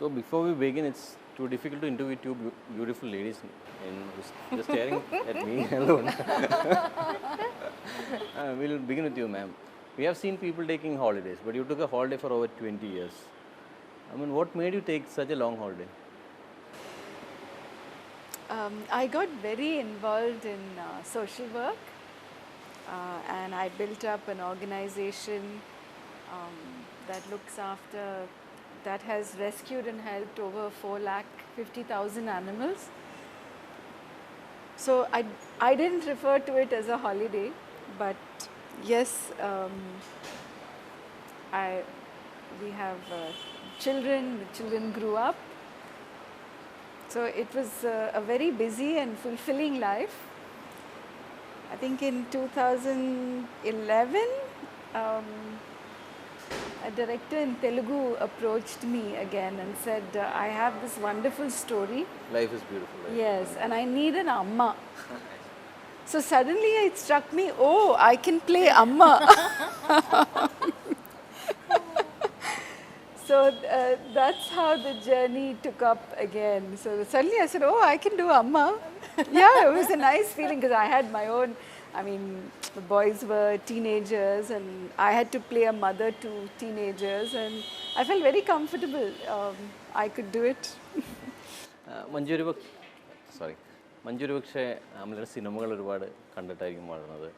So before we begin, it's too difficult to interview two beautiful ladies and just staring at me alone. We'll begin with you, ma'am. We have seen people taking holidays, but you took a holiday for over 20 years. I mean, what made you take such a long holiday? I got very involved in social work and I built up an organization that looks after, that has rescued and helped over 4,50,000 animals. So I didn't refer to it as a holiday, but yes, we have children, the children grew up. So it was a very busy and fulfilling life. I think in 2011, a director in Telugu approached me again and said, I have this wonderful story. Life is beautiful. Right? Yes, and I need an Amma. So suddenly it struck me, oh, I can play Amma. So that's how the journey took up again. So suddenly I said, oh, I can do Amma. Yeah, it was a nice feeling because I had my own, I mean, the boys were teenagers and I had to play a mother to teenagers and I felt very comfortable. I could do it. Manju പക്ഷേ അമലയുടെ സിനിമകൾ ഒരുപാട് കണ്ടിട്ടായിരിക്കും വളർന്നത്.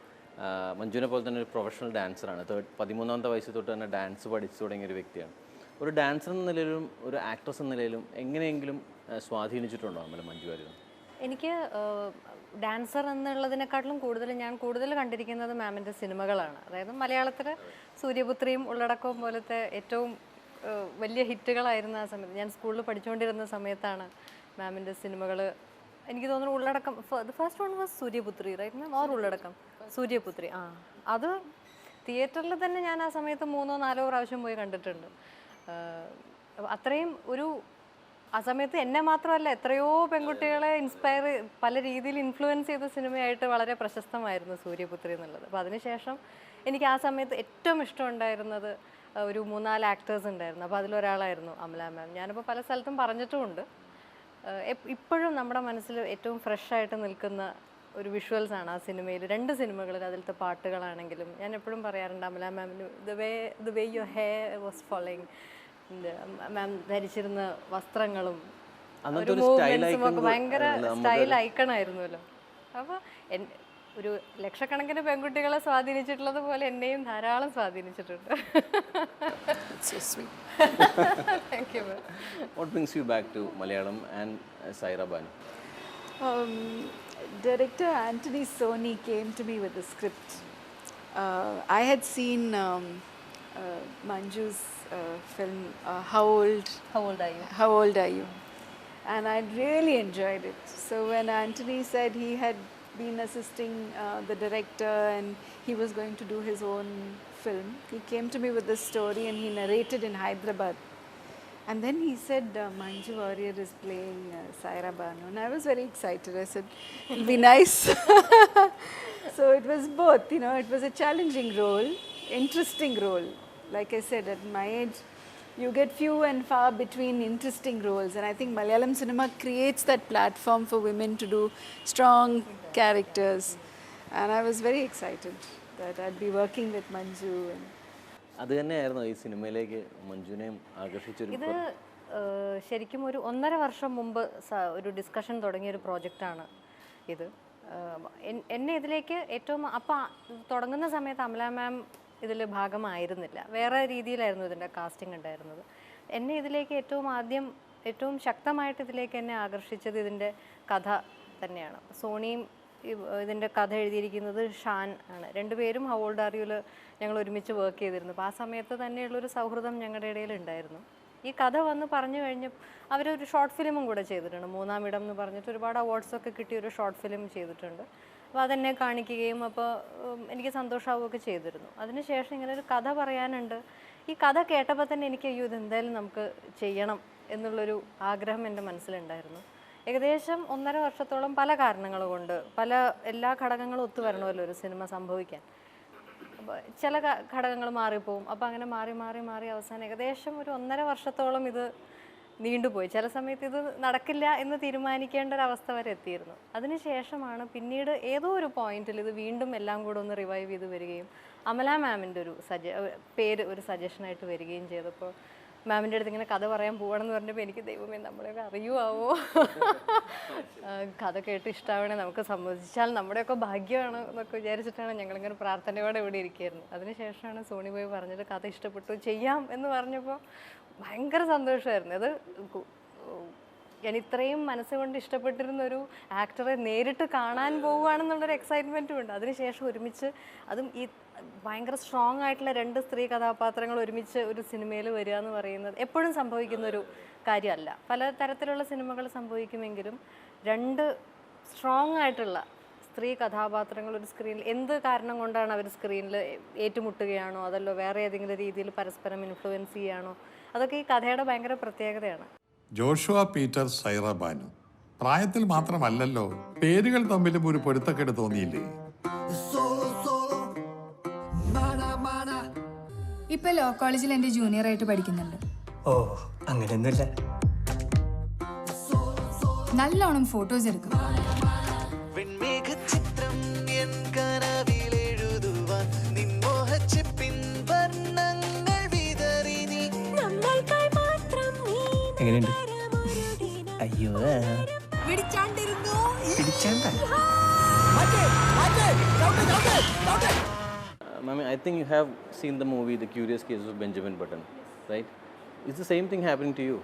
മഞ്ജുവിനെ പോലെ തന്നെ ഒരു professional ഡാൻസറാണ്. 13ാമത്തെ വയസ്സിൽ തൊട്ട് തന്നെ ഡാൻസ് പഠിച്ചു തുടങ്ങിയ ഒരു വ്യക്തിയാണ്. ഒരു ഡാൻസർ എന്ന നിലയിലും ഒരു ആക്ട്രസ് എന്ന നിലയിലും എങ്ങനെയെങ്കിലും സ്വാധീനിച്ചിട്ടുണ്ടോ അമല മഞ്ജു വാര്യർ? എനിക്ക് ഡാൻസർ എന്നുള്ളതിനെക്കാട്ടിലും ഞാൻ കൂടുതൽ കണ്ടിരിക്കുന്നത് മാമിൻ്റെ സിനിമകളാണ്. അതായത് മലയാളത്തിൽ സൂര്യപുത്രിയും ഉള്ളടക്കവും പോലത്തെ ഏറ്റവും വലിയ ഹിറ്റുകളായിരുന്ന ആ സമയത്ത് ഞാൻ സ്കൂളിൽ പഠിച്ചുകൊണ്ടിരുന്ന സമയത്താണ് മാമിൻ്റെ സിനിമകൾ. എനിക്ക് തോന്നുന്നു ഉള്ളടക്കം first one was Suryaputhri right ma'am, or ഉള്ളടക്കം സൂര്യപുത്രി. അത് തിയേറ്ററിൽ തന്നെ ഞാൻ ആ സമയത്ത് 3 or 4 പ്രാവശ്യം പോയി കണ്ടിട്ടുണ്ട്. അത്രയും ആ സമയത്ത് എന്നെ മാത്രമല്ല എത്രയോ പെൺകുട്ടികളെ ഇൻസ്പയർ പല രീതിയിൽ ഇൻഫ്ലുവൻസ് ചെയ്ത സിനിമയായിട്ട് വളരെ പ്രശസ്തമായിരുന്നു സൂര്യപുത്രി എന്നുള്ളത്. അപ്പോൾ അതിനുശേഷം എനിക്ക് ആ സമയത്ത് ഏറ്റവും ഇഷ്ടമുണ്ടായിരുന്നത് ഒരു 3-4 ആക്ടേഴ്സ് ഉണ്ടായിരുന്നു. അപ്പോൾ അതിലൊരാളായിരുന്നു അമല മാം. ഞാനിപ്പോൾ പല സ്ഥലത്തും പറഞ്ഞിട്ടുമുണ്ട്. ഇപ്പോഴും നമ്മുടെ മനസ്സിൽ ഏറ്റവും ഫ്രഷായിട്ട് നിൽക്കുന്ന ഒരു വിഷ്വൽസാണ് ആ സിനിമയിൽ. 2 സിനിമകളിൽ അതിലത്തെ പാട്ടുകളാണെങ്കിലും ഞാൻ എപ്പോഴും പറയാറുണ്ട് അമല മാമിന് the way your hair was following, ma'am ധരിച്ചിരുന്ന വസ്ത്രങ്ങളും ഒരു മൂവ്മെന്റ്സും ഒക്കെ ഭയങ്കര സ്റ്റൈൽ ഐക്കണായിരുന്നല്ലോ. അപ്പോൾ ഒരു ലക്ഷക്കണക്കിന് പെൺകുട്ടികളെ സ്വാധീനിച്ചിട്ടുള്ളത് പോലെ എന്നെയും ധാരാളം സ്വാധീനിച്ചിട്ടുണ്ട്. Thank you. What brings you back to Malayalam and Saira Banu? Director Anthony Soni came to me with the script. I had seen Manju's film How Old Are You? And I really enjoyed it. So when Anthony said he had been assisting the director and he was going to do his own film, he came to me with this story and he narrated in Hyderabad. And then he said, Manju Warrier is playing Saira Banu. And I was very excited. I said, it'll be nice. So it was both, it was a challenging role, interesting role. Like I said, at my age, you get few and far between interesting roles. And I think Malayalam cinema creates that platform for women to do strong characters. And I was very excited that I'd be working with Manju. അത് തന്നെയായിരുന്നു ഈ സിനിമയിലേക്ക് മഞ്ജുവിനെയും ആകർഷിച്ചൊരു. ഇത് ശരിക്കും ഒരു 1.5 വർഷം മുമ്പ് ഒരു ഡിസ്കഷൻ തുടങ്ങിയൊരു പ്രോജക്റ്റാണ് ഇത്. എന്നെ ഇതിലേക്ക് ഏറ്റവും തുടങ്ങുന്ന സമയത്ത് അമല മാം ഇതിൽ ഭാഗമായിരുന്നില്ല, വേറെ രീതിയിലായിരുന്നു ഇതിൻ്റെ കാസ്റ്റിംഗ് ഉണ്ടായിരുന്നത്. എന്നെ ഇതിലേക്ക് ഏറ്റവും ശക്തമായിട്ട് ഇതിലേക്ക് എന്നെ ആകർഷിച്ചത് ഇതിൻ്റെ കഥ തന്നെയാണ്. സോണിയും ഇതിൻ്റെ കഥ എഴുതിയിരിക്കുന്നത് ഷാൻ ആണ്. 2 പേരും ഹൗ ഓൾഡ് ആർ യുവിൽ ഞങ്ങൾ ഒരുമിച്ച് വർക്ക് ചെയ്തിരുന്നു. അപ്പോൾ ആ സമയത്ത് തന്നെയുള്ളൊരു സൗഹൃദം ഞങ്ങളുടെ ഇടയിൽ ഉണ്ടായിരുന്നു. ഈ കഥ വന്ന് പറഞ്ഞു കഴിഞ്ഞ് അവരൊരു ഷോർട്ട് ഫിലിമും കൂടെ ചെയ്തിട്ടുണ്ട്. 3-ാം ഇടം എന്ന് പറഞ്ഞിട്ട് ഒരുപാട് അവാർഡ്സൊക്കെ കിട്ടിയ ഒരു ഷോർട്ട് ഫിലിം ചെയ്തിട്ടുണ്ട്. അപ്പോൾ അതെന്നെ കാണിക്കുകയും അപ്പോൾ എനിക്ക് സന്തോഷമാവുകയൊക്കെ ചെയ്തിരുന്നു. അതിനുശേഷം ഇങ്ങനെ ഒരു കഥ പറയാനുണ്ട്. ഈ കഥ കേട്ടപ്പോൾ തന്നെ എനിക്ക് ഇതെന്തായാലും നമുക്ക് ചെയ്യണം എന്നുള്ളൊരു ആഗ്രഹം എൻ്റെ മനസ്സിലുണ്ടായിരുന്നു. ഏകദേശം 1.5 വർഷത്തോളം പല കാരണങ്ങൾ കൊണ്ട് എല്ലാ ഘടകങ്ങളും ഒത്തുവരണമല്ലോ ഒരു സിനിമ സംഭവിക്കാൻ. ചില ഘടകങ്ങൾ മാറിപ്പോവും. അപ്പോൾ അങ്ങനെ മാറി അവസാനം ഏകദേശം ഒരു 1.5 വർഷത്തോളം ഇത് നീണ്ടുപോയി. ചില സമയത്ത് ഇത് നടക്കില്ല എന്ന് തീരുമാനിക്കേണ്ട ഒരവസ്ഥ വരെ എത്തിയിരുന്നു. അതിനുശേഷമാണ് പിന്നീട് ഏതോ ഒരു പോയിന്റിൽ ഇത് വീണ്ടും എല്ലാം കൂടെ ഒന്ന് റിവൈവ് ചെയ്ത് വരികയും അമല മാമിൻ്റെ ഒരു പേര് ഒരു സജഷനായിട്ട് വരികയും ചെയ്തപ്പോൾ മാമിൻ്റെ അടുത്ത് ഇങ്ങനെ കഥ പറയാൻ പോകണമെന്ന് പറഞ്ഞപ്പോൾ എനിക്ക് ദൈവമേ നമ്മളെയൊക്കെ അറിയുമാവോ, കഥ കേട്ട് ഇഷ്ടമാവണേ, നമുക്ക് സമ്മതിച്ചാൽ നമ്മുടെയൊക്കെ ഭാഗ്യമാണ് എന്നൊക്കെ വിചാരിച്ചിട്ടാണ് ഞങ്ങളിങ്ങനെ പ്രാർത്ഥനയോടെ ഇവിടെ ഇരിക്കുകയായിരുന്നു. അതിനുശേഷമാണ് സോണി പോയി പറഞ്ഞത് കഥ ഇഷ്ടപ്പെട്ടു ചെയ്യാം എന്ന് പറഞ്ഞപ്പോൾ ഭയങ്കര സന്തോഷമായിരുന്നു. അത് ഞാൻ ഇത്രയും മനസ്സുകൊണ്ട് ഇഷ്ടപ്പെട്ടിരുന്ന ഒരു ആക്ടറെ നേരിട്ട് കാണാൻ പോവുകയാണെന്നുള്ളൊരു എക്സൈറ്റ്മെൻറ്റും ഉണ്ട്. അതിനുശേഷം ഒരുമിച്ച് അതും ഈ ഭയങ്കര സ്ട്രോങ് ആയിട്ടുള്ള 2 സ്ത്രീ കഥാപാത്രങ്ങൾ ഒരുമിച്ച് ഒരു സിനിമയിൽ വരിക എന്ന് പറയുന്നത് എപ്പോഴും സംഭവിക്കുന്ന ഒരു കാര്യമല്ല. പല തരത്തിലുള്ള സിനിമകൾ സംഭവിക്കുമെങ്കിലും 2 സ്ട്രോങ് ആയിട്ടുള്ള സ്ത്രീ കഥാപാത്രങ്ങൾ ഒരു സ്ക്രീനിൽ എന്ത് കാരണം കൊണ്ടാണ് അവർ സ്ക്രീനിൽ ഏറ്റുമുട്ടുകയാണോ അതല്ലോ വേറെ ഏതെങ്കിലും രീതിയിൽ പരസ്പരം ഇൻഫ്ലുവൻസ് ചെയ്യുകയാണോ, അതൊക്കെ ഈ കഥയുടെ ഭയങ്കര പ്രത്യേകതയാണ്. ജോഷുവ പീറ്റർ, സൈറ ബാനു പ്രായത്തിൽ മാത്രമല്ലല്ലോ, പേരുകൾ തമ്മിലും ഒരു പൊരുത്തക്കേട് തോന്നിയില്ലേ? ഇപ്പൊ ലോ കോളേജിൽ എന്റെ ജൂനിയർ ആയിട്ട് പഠിക്കുന്നുണ്ട്. ഓ അങ്ങനെയൊന്നുമില്ല. നല്ലോണം ഫോട്ടോസ് എടുക്കും. എങ്ങനെയുണ്ട്? അയ്യോ Ma'am, I think you have seen the movie The Curious Case of Benjamin Button, right? Is the same thing happening to you?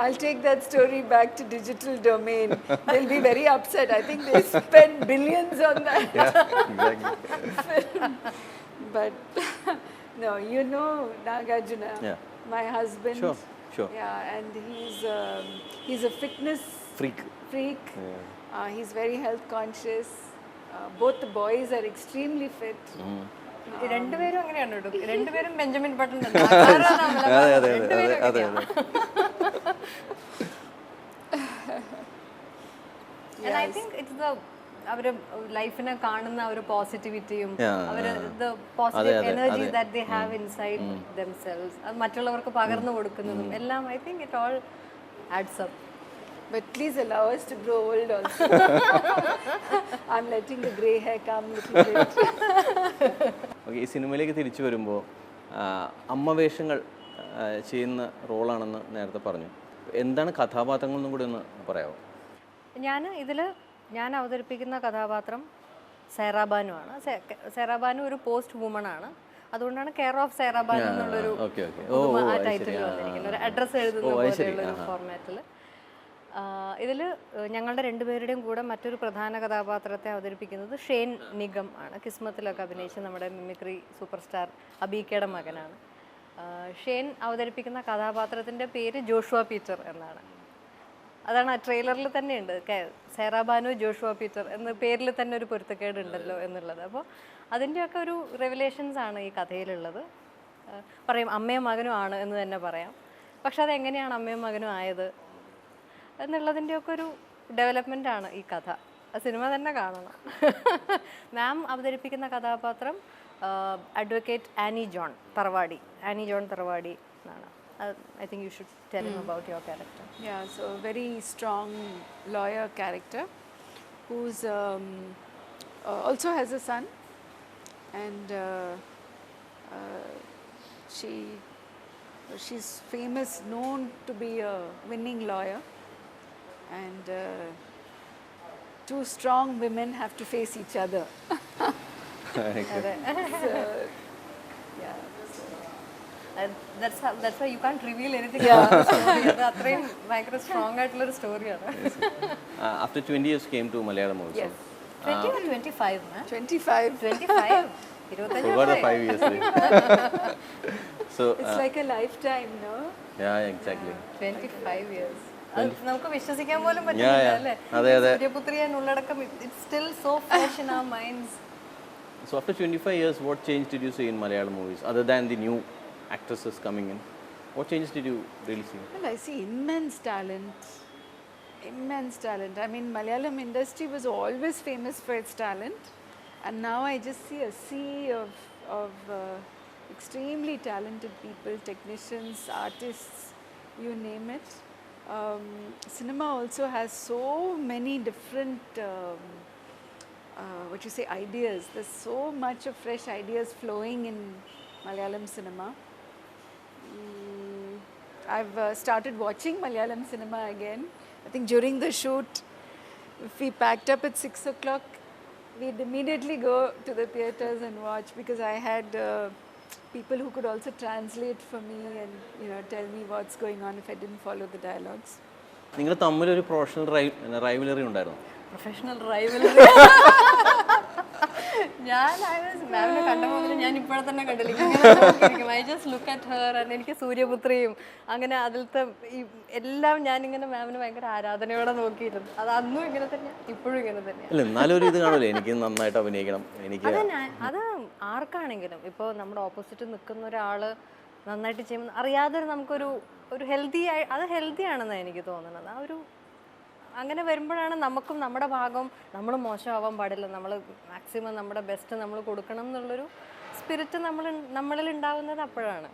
I'll take that story back to digital domain. They'll be very upset. I think they spend billions on that. Yeah, exactly. But no, you know Nagarjuna, Yeah. my husband. Sure, sure. Yeah, and he's a fitness Freak. Yeah. He's very health conscious. Both the boys are extremely fit. രണ്ടുപേരും അങ്ങനെയാണ് കേട്ടോ. രണ്ടുപേരും Benjamin button. And I think it's the അവര് ലൈഫിനെ കാണുന്ന ഒരു പോസിറ്റിവിറ്റിയും അവര് the positive energy that they have inside themselves അത് മറ്റുള്ളവർക്ക് പകർന്നു കൊടുക്കുന്നതും എല്ലാം I think it all adds up. But please allow us to grow old also. I'm letting the grey hair come a little bit. Okay, ഈ സിനിമയിലേക്ക് തിരിച്ചു വരുമ്പോൾ അമ്മവേഷങ്ങൾ ചെയ്യുന്ന റോളാണെന്ന് നേരത്തെ പറഞ്ഞു. എന്താണ് കഥാപാത്രങ്ങൾ എന്നും കൂടി ഒന്ന് പറയാമോ? ഞാൻ അവതരിപ്പിക്കുന്ന കഥാപാത്രം സൈറാബാനു ആണ്. സൈറാബാനു ഒരു പോസ്റ്റ് വുമൺ ആണ്. അതുകൊണ്ടാണ് കെയർ ഓഫ് സൈറാബാനു എന്നുള്ളൊരു ആ ടൈറ്റിൽ വന്നിരിക്കുന്നത്. ഒരു അഡ്രസ്സ് എഴുതുന്ന പോലെയുള്ള ഒരു ഫോർമാറ്റിൽ. ഇതിൽ ഞങ്ങളുടെ രണ്ടുപേരുടെയും കൂടെ മറ്റൊരു പ്രധാന കഥാപാത്രത്തെ അവതരിപ്പിക്കുന്നത് ഷെയ്ൻ നിഗം ആണ്. കിസ്മത്തിലൊക്കെ അഭിനയിച്ച് നമ്മുടെ മിമിക്രി സൂപ്പർ സ്റ്റാർ അബീക്കയുടെ മകനാണ്. ഷെയ്ൻ അവതരിപ്പിക്കുന്ന കഥാപാത്രത്തിൻ്റെ പേര് ജോഷുവ പീറ്റർ എന്നാണ്. അതാണ് ആ ട്രെയിലറിൽ തന്നെ ഉണ്ട്, സൈറാബാനു ജോഷുവ പീറ്റർ എന്ന പേരിൽ തന്നെ ഒരു പൊരുത്തക്കേട് ഉണ്ടല്ലോ എന്നുള്ളത്. അപ്പോൾ അതിൻ്റെയൊക്കെ ഒരു റെവലേഷൻസ് ആണ് ഈ കഥയിലുള്ളത്. പറയും അമ്മയും മകനും ആണ് എന്ന് തന്നെ പറയാം. പക്ഷെ അതെങ്ങനെയാണ് അമ്മയും മകനും ആയത് എന്നുള്ളതിൻ്റെയൊക്കെ ഒരു ഡെവലപ്മെൻ്റ് ആണ് ഈ കഥ. ആ സിനിമ തന്നെ കാണണം. മാം അവതരിപ്പിക്കുന്ന കഥാപാത്രം അഡ്വക്കേറ്റ് ആനി ജോൺ തറവാടി എന്നാണ്. I think you should tell him about your character. Yeah, so a very strong lawyer character who's also has a son, and she's famous, known to be a winning lawyer, and two strong women have to face each other. So, yeah. That's why you can't reveal anything about the story. അത് അത്രയും ഭയങ്കര strong ആയിട്ടുള്ളൊരു സ്റ്റോറിയാണ്. After 20 years came to Malayalam also. Yes. 20 or 25, man? 25. 25. Forgot the 5 years. So it's like a lifetime, no? Yeah, exactly. 25 years. അത് നമുക്ക് വിശ്വസിക്കാൻ പോലും പറ്റുന്നില്ല അല്ലേ? Suryaputri എന്നുള്ളടക്കം it's still so fresh in our minds. So after 25 years, what change did you see in Malayalam movies other than the new actresses coming in? What changes did you really see? Well, I see immense talent immense talent. I mean, Malayalam industry was always famous for its talent, and now I just see a sea of extremely talented people, technicians, artists, you name it. Cinema also has so many different ideas. There's so much of fresh ideas flowing in Malayalam cinema. I've started watching Malayalam cinema again. I think during the shoot, if we packed up at 6 o'clock, we'd immediately go to the theatres and watch, because I had people who could also translate for me and tell me what's going on if I didn't follow the dialogues. നിങ്ങൾ തമ്മിലൊരു professional rivalry ഉണ്ടായിരുന്നു? Professional rivalry ഞാൻ മാമിനെ കണ്ടപ്പോൾ ഞാൻ ഇപ്പോഴെ തന്നെ കണ്ടില്ല. I just look at her and എനിക്ക് സൂര്യപുത്രിയും അങ്ങനെ അതിലത്തെ എല്ലാം ഞാനിങ്ങനെ മാമിന് ഭയങ്കര ആരാധനയോടെ നോക്കിയിരുന്നു. അത് അന്നും ഇങ്ങനെ തന്നെ, ഇപ്പോഴും ഇങ്ങനെ തന്നെ. അല്ല, എന്നാലും ഒരു ഇത് കാണൂലേ, എനിക്ക് നന്നായിട്ട് അഭിനയിക്കണം, എനിക്ക് അത് ആർക്കാണെങ്കിലും ഇപ്പോൾ നമ്മുടെ ഓപ്പോസിറ്റ് നിൽക്കുന്ന ഒരാൾ നന്നായിട്ട് ചെയ്യുമ്പോൾ അറിയാതെ നമുക്കൊരു ഹെൽത്തി അത് ഹെൽത്തിയാണെന്നാണ് എനിക്ക് തോന്നുന്നത്. ആ ഒരു അങ്ങനെ വരുമ്പോഴാണ് നമുക്കും നമ്മുടെ ഭാഗം നമ്മൾ മോശമാവാൻ പാടില്ല, നമ്മൾ മാക്സിമം നമ്മുടെ ബെസ്റ്റ് നമ്മൾ കൊടുക്കണം എന്നുള്ളൊരു സ്പിരിറ്റ് നമ്മളിൽ ഉണ്ടാവുന്നത് അപ്പോഴാണ്.